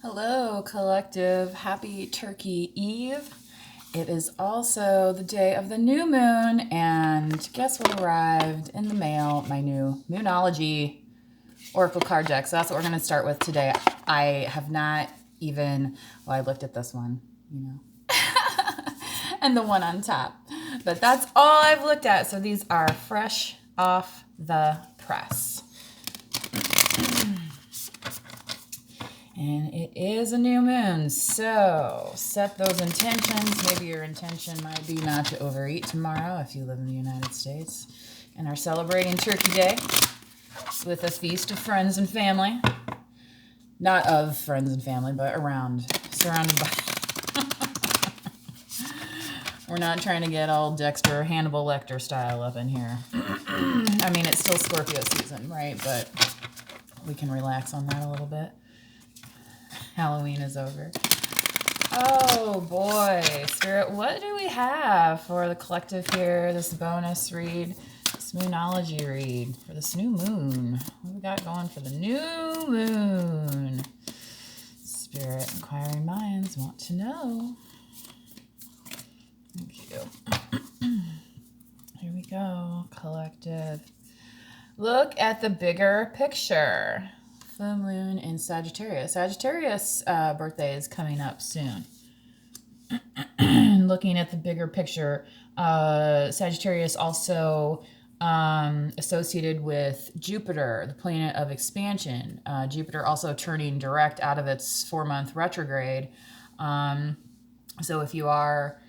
Hello, collective. Happy Turkey Eve. It is also the day of the new moon, and guess what arrived in the mail? My new Moonology Oracle card deck. So that's what we're going to start with today. I have not even, well, I looked at this one, and the one on top, but that's all I've looked at. So these are fresh off the press. And it is a new moon, so set those intentions. Maybe your intention might be not to overeat tomorrow if you live in the United States and are celebrating Turkey Day with a feast of friends and family. Not of friends and family, but around, surrounded by. We're not trying to get all Dexter, Hannibal Lecter style up in here. I mean, it's still Scorpio season, right? But we can relax on that a little bit. Halloween is over. Oh boy, Spirit, what do we have for the collective here? This bonus read, this Moonology read for this new moon. What we got going for the new moon? Spirit, inquiring minds want to know. Thank you. Here we go, collective. Look at the bigger picture. Full moon in Sagittarius. Sagittarius birthday is coming up soon. Looking at the bigger picture, Sagittarius also associated with Jupiter, the planet of expansion. Jupiter also turning direct out of its 4-month retrograde. So if you are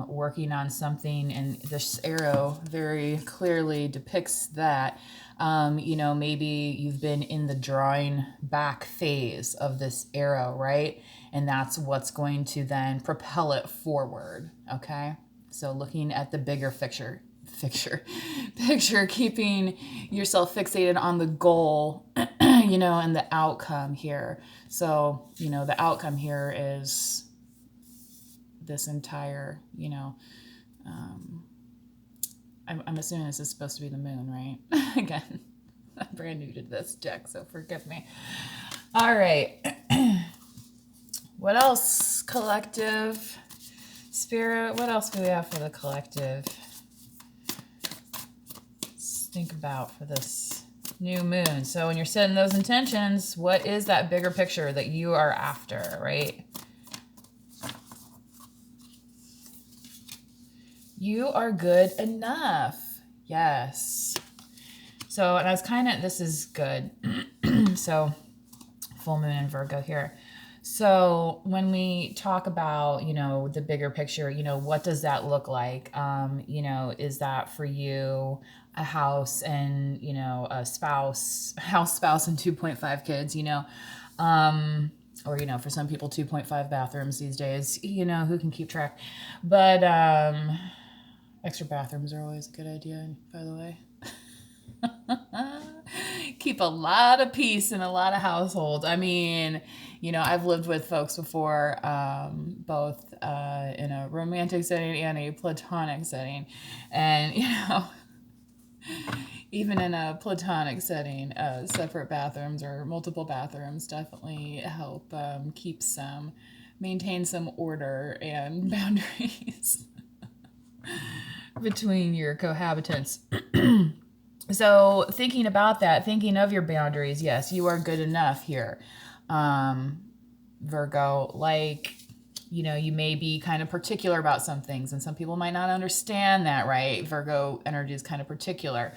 working on something, and this arrow very clearly depicts that, maybe you've been in the drawing back phase of this arrow, right? And that's what's going to then propel it forward, okay? So looking at the bigger picture, keeping yourself fixated on the goal, and the outcome here. So, the outcome here is this entire, I'm assuming this is supposed to be the moon, right? Again, I'm brand new to this deck, so forgive me. All right. What else, collective? Spirit, what else do we have for the collective? Let's think about for this new moon. So when you're setting those intentions, what is that bigger picture that you are after, right? You are good enough. Yes. So, and I was this is good. So, full moon in Virgo here. So when we talk about, the bigger picture, what does that look like? Is that for you a house and, a spouse, house, spouse, and 2.5 kids, or, for some people, 2.5 bathrooms these days, who can keep track? But, extra bathrooms are always a good idea, by the way. Keep a lot of peace in a lot of households. I mean, I've lived with folks before, both in a romantic setting and a platonic setting. And, even in a platonic setting, separate bathrooms or multiple bathrooms definitely help maintain some order and boundaries between your cohabitants. So thinking about that, thinking of your boundaries, yes, you are good enough here, Virgo. Like, you may be kind of particular about some things, and some people might not understand that, right? Virgo energy is kind of particular,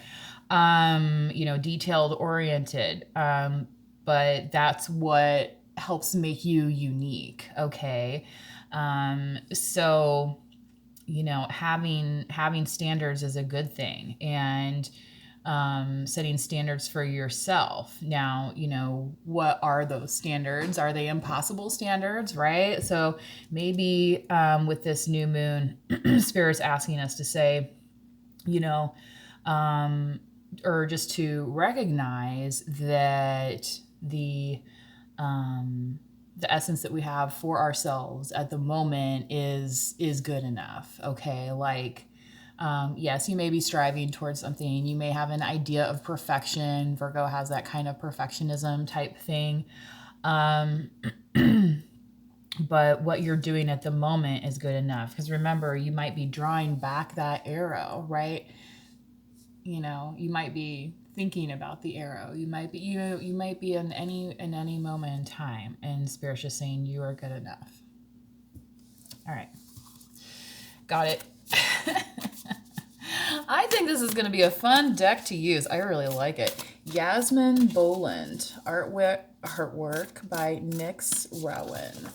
detailed oriented, but that's what helps make you unique, okay? So, having standards is a good thing, and setting standards for yourself. Now, what are those standards? Are they impossible standards, right? So maybe with this new moon, Spirit's asking us to say, or just to recognize that the essence that we have for ourselves at the moment is good enough. Okay, like, yes, you may be striving towards something. You may have an idea of perfection. Virgo has that kind of perfectionism type thing. Um, but what you're doing at the moment is good enough. Because remember, you might be drawing back that arrow, right? You know, you might be thinking about the arrow. You might be, you might be in any moment in time, and Spirit's just saying you are good enough. All right, got it. I think this is going to be a fun deck to use. I really like it. Yasmin Boland, artwork by Nix Rowan.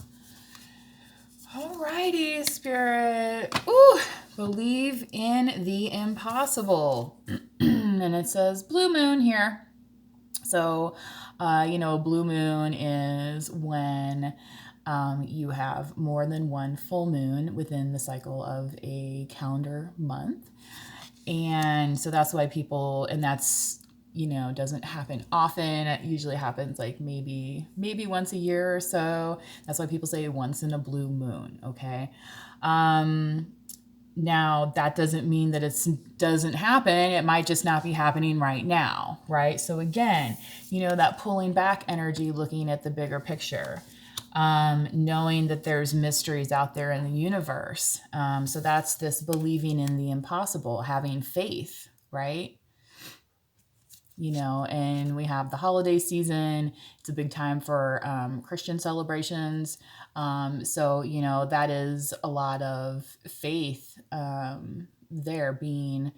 Alrighty, Spirit. Ooh, believe in the impossible. And it says blue moon here. So, you know, blue moon is when you have more than one full moon within the cycle of a calendar month. And so that's why people, and that's, you know, doesn't happen often. It usually happens like maybe once a year or so. That's why people say once in a blue moon, okay? Now, that doesn't mean that it doesn't happen. It might just not be happening right now, right? So again, you know, that pulling back energy, looking at the bigger picture, knowing that there's mysteries out there in the universe. So that's this believing in the impossible, having faith, right? You know, and we have the holiday season. It's a big time for Christian celebrations. So, you know, that is a lot of faith there being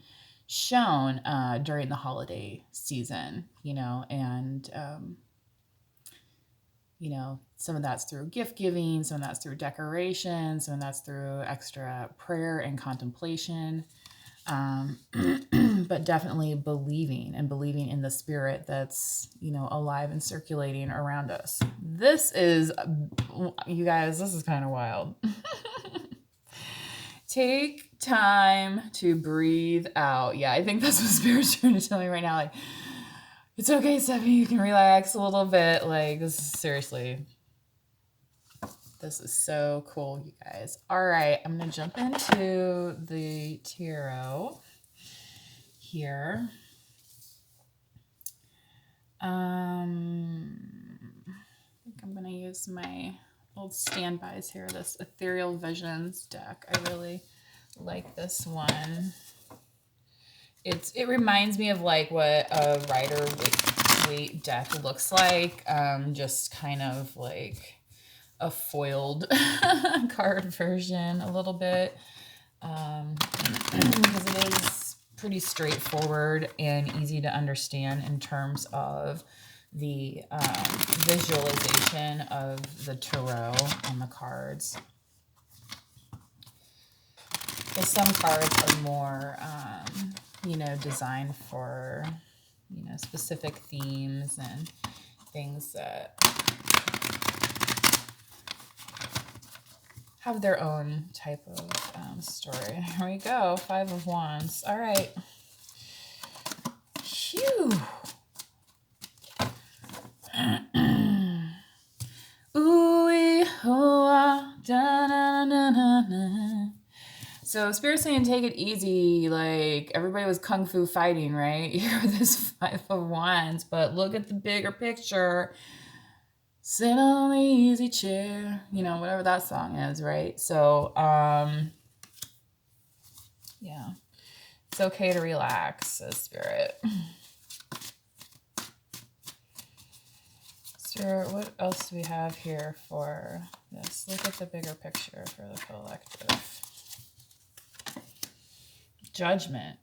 shown during the holiday season, you know, and, you know, some of that's through gift giving, some of that's through decoration, some of that's through extra prayer and contemplation. But definitely believing in the spirit that's, you know, alive and circulating around us. This is, you guys, this is kind of wild. Take time to breathe out. Yeah, I think that's what Spirit's trying to tell me right now. Like, it's okay, Stephanie, you can relax a little bit. Like, this is seriously, this is so cool, you guys. All right, I'm going to jump into the tarot here. I think I'm going to use my old standbys here, this Ethereal Visions deck. I really like this one. It reminds me of like what a Rider-Waite deck looks like, just kind of like a foiled card version a little bit, because it is pretty straightforward and easy to understand in terms of the visualization of the tarot on the cards. Because some cards are more, you know, designed for, you know, specific themes and things that have their own type of story. Here we go. 5 of Wands. All right. Phew. Ooh, oh, da, na, na, na, na. So Spirit's saying take it easy. Like, everybody was kung fu fighting, right? Here with this 5 of Wands, but look at the bigger picture. Sit on the easy chair, you know, whatever that song is, right? So, yeah, it's okay to relax, says Spirit. Spirit, what else do we have here for this? Look at the bigger picture for the collective. Judgment.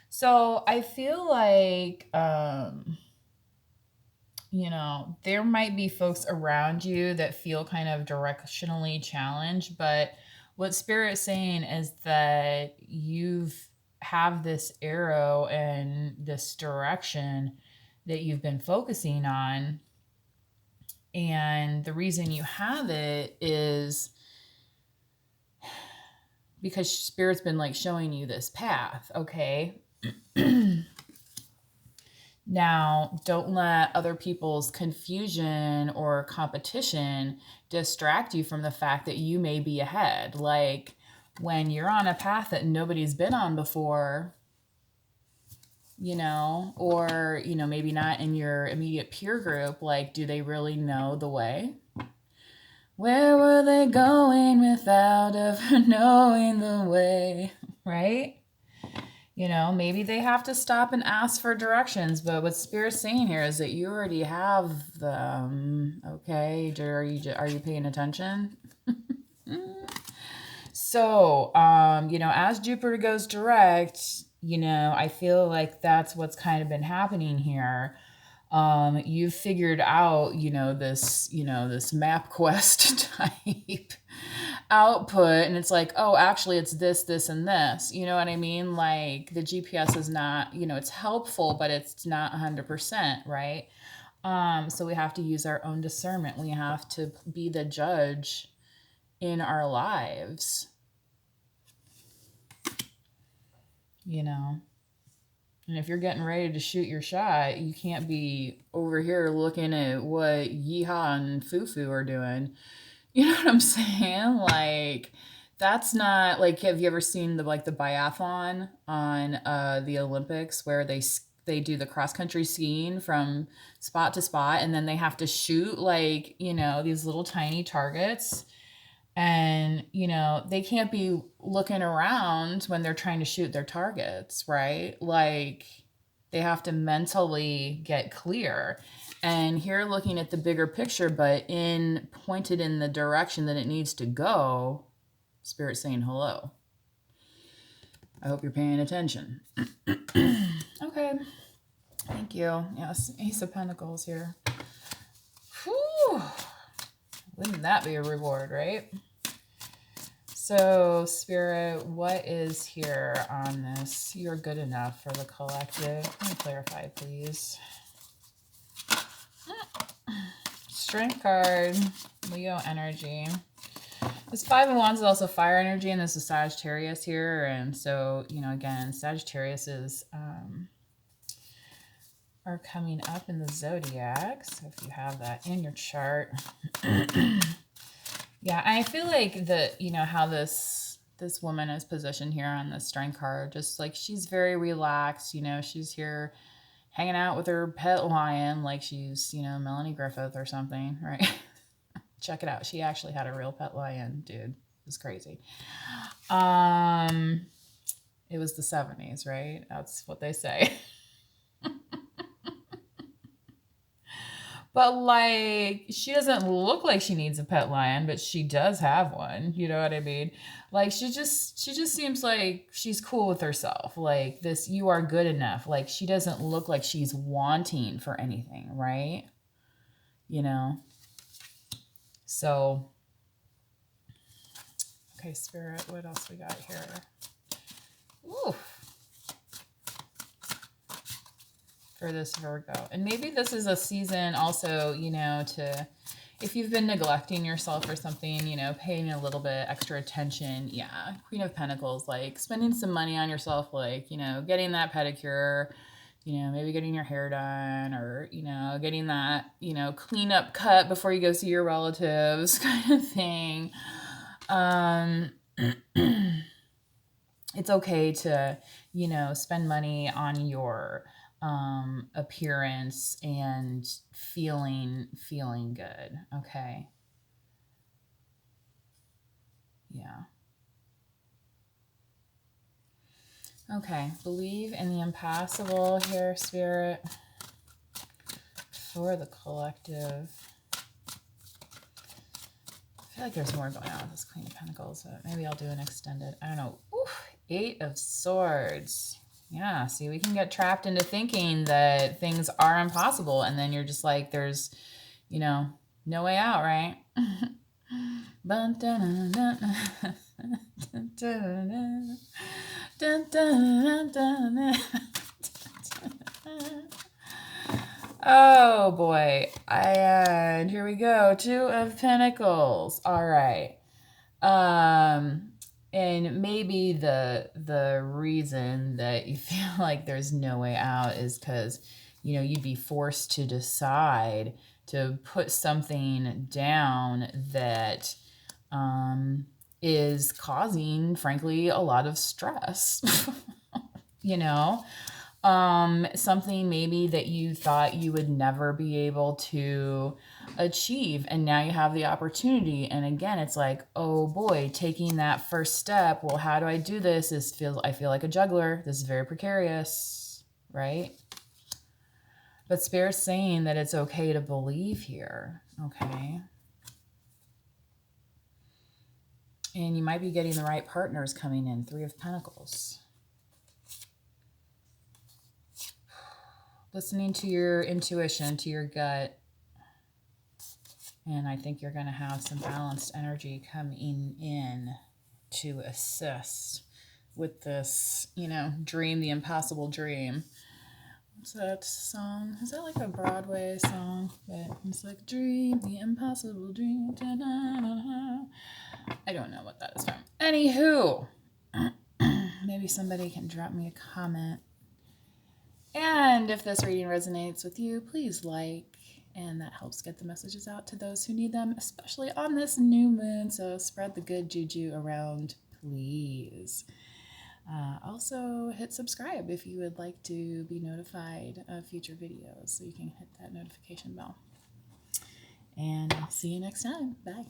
So I feel like, you know, there might be folks around you that feel kind of directionally challenged, but what Spirit's saying is that you have this arrow and this direction that you've been focusing on. And the reason you have it is because Spirit's been like showing you this path, okay? Now, don't let other people's confusion or competition distract you from the fact that you may be ahead. Like, when you're on a path that nobody's been on before, you know, or, you know, maybe not in your immediate peer group. Like, do they really know the way? Where were they going without ever knowing the way? Right? You know, maybe they have to stop and ask for directions, but what Spirit's saying here is that you already have them. Okay, are you paying attention? So, you know, as Jupiter goes direct, you know, I feel like that's what's kind of been happening here. You've figured out, you know, this MapQuest type output, and it's like, oh, actually it's this, and this. You know what I mean? Like the GPS is not, you know, it's helpful, but it's not 100%, right? So we have to use our own discernment. We have to be the judge in our lives, you know. And if you're getting ready to shoot your shot, you can't be over here looking at what Yeehaw and Fufu are doing. You know what I'm saying? Like, that's not like, have you ever seen the biathlon on the Olympics where they do the cross country skiing from spot to spot, and then they have to shoot, like, you know, these little tiny targets, and, you know, they can't be looking around when they're trying to shoot their targets, right? Like, they have to mentally get clear. And here, looking at the bigger picture, but pointed in the direction that it needs to go, Spirit saying hello. I hope you're paying attention. Okay. Thank you. Yes, Ace of Pentacles here. Whew. Wouldn't that be a reward, right? So, Spirit, what is here on this? You're good enough for the collective. Let me clarify, please. Strength card, Leo energy. This Five of Wands is also fire energy, and this is Sagittarius here. And so, you know, again, Sagittarius is are coming up in the zodiac. So if you have that in your chart. Yeah, I feel like you know, how this woman is positioned here on the Strength card, just like she's very relaxed, you know, she's here hanging out with her pet lion like she's, you know, Melanie Griffith or something, right? Check it out. She actually had a real pet lion, dude. It's crazy. It was the 70s, right? That's what they say. But, like, she doesn't look like she needs a pet lion, but she does have one. You know what I mean? Like, she just seems like she's cool with herself. Like, this, you are good enough. Like, she doesn't look like she's wanting for anything, right? You know? So, okay, Spirit, what else we got here? Ooh. For this Virgo. And maybe this is a season also, you know, to, if you've been neglecting yourself or something, you know, paying a little bit extra attention. Yeah, Queen of Pentacles, like spending some money on yourself, like, you know, getting that pedicure, you know, maybe getting your hair done, or, you know, getting that, you know, cleanup cut before you go see your relatives kind of thing. It's okay to, you know, spend money on your appearance and feeling good. Okay. Yeah. Okay. Believe in the impossible here, Spirit, for the collective. I feel like there's more going on with this Queen of Pentacles, but maybe I'll do an extended. I don't know. Oof, 8 of Swords. Yeah, see, we can get trapped into thinking that things are impossible, and then you're just like, there's, you know, no way out, right? Oh boy. And here we go. 2 of Pentacles. All right. And maybe the reason that you feel like there's no way out is because, you know, you'd be forced to decide to put something down that is causing, frankly, a lot of stress. You know, Something maybe that you thought you would never be able to achieve, and now you have the opportunity. And again, it's like, oh boy, taking that first step. Well, how do I do this? I feel like a juggler. This is very precarious, right? But Spirit's saying that it's okay to believe here, okay? And you might be getting the right partners coming in. Three of Pentacles. Listening to your intuition, to your gut. And I think you're going to have some balanced energy coming in to assist with this, you know, dream, the impossible dream. What's that song? Is that like a Broadway song? But it's like, dream, the impossible dream. Da-da-da-da. I don't know what that is from. Anywho, maybe somebody can drop me a comment. And if this reading resonates with you, please like, and that helps get the messages out to those who need them, especially on this new moon. So spread the good juju around, please. Also, hit subscribe if you would like to be notified of future videos, so you can hit that notification bell. And I'll see you next time. Bye.